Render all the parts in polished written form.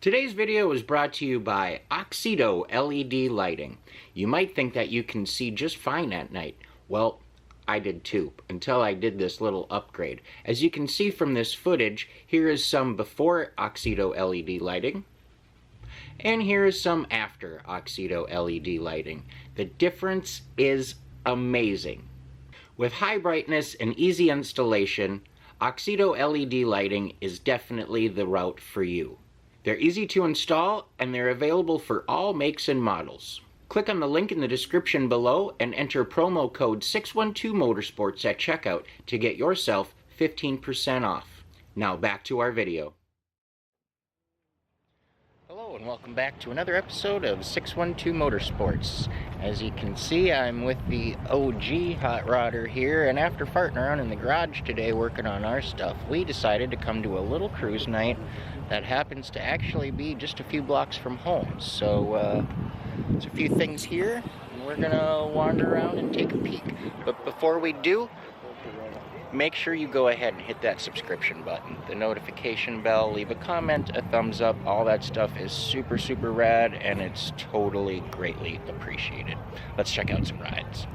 Today's video is brought to you by Oxedo LED lighting. You might think that you can see just fine at night. Well, I did too, until I did this little upgrade. As you can see from this footage, here is some before Oxedo LED lighting, and here is some after Oxedo LED lighting. The difference is amazing. With high brightness and easy installation, Oxedo LED lighting is definitely the route for you. They're easy to install, and they're available for all makes and models. Click on the link in the description below and enter promo code 612motorsports at checkout to get yourself 15% off. Now back to our video. Hello and welcome back to another episode of 612 Motorsports. As you can see, I'm with the OG Hot Rodder here, and after farting around in the garage today working on our stuff, we decided to come to a little cruise night that happens to actually be just a few blocks from home. So there's a few things here, and we're gonna wander around and take a peek. But before we do, make sure you go ahead and hit that subscription button, the notification bell, leave a comment, a thumbs up. All that stuff is super rad, and it's totally greatly appreciated. Let's check out some rides.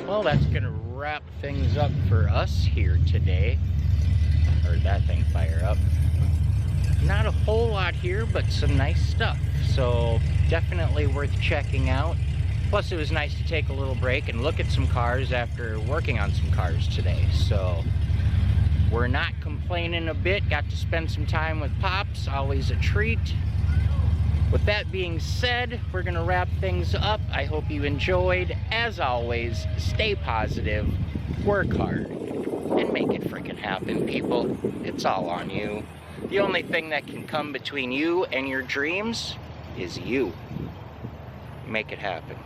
Well, that's gonna wrap things up for us here today. Heard that thing fire up. Not a whole lot here, but some nice stuff. So definitely worth checking out. Plus it was nice to take a little break and look at some cars after working on some cars today. So we're not completely complaining a bit. Got to spend some time with Pops, always a treat. With that being said, we're gonna wrap things up. I hope you enjoyed. As always, stay positive, work hard, and make it freaking happen, people. It's all on you. The only thing that can come between you and your dreams is you. Make it happen.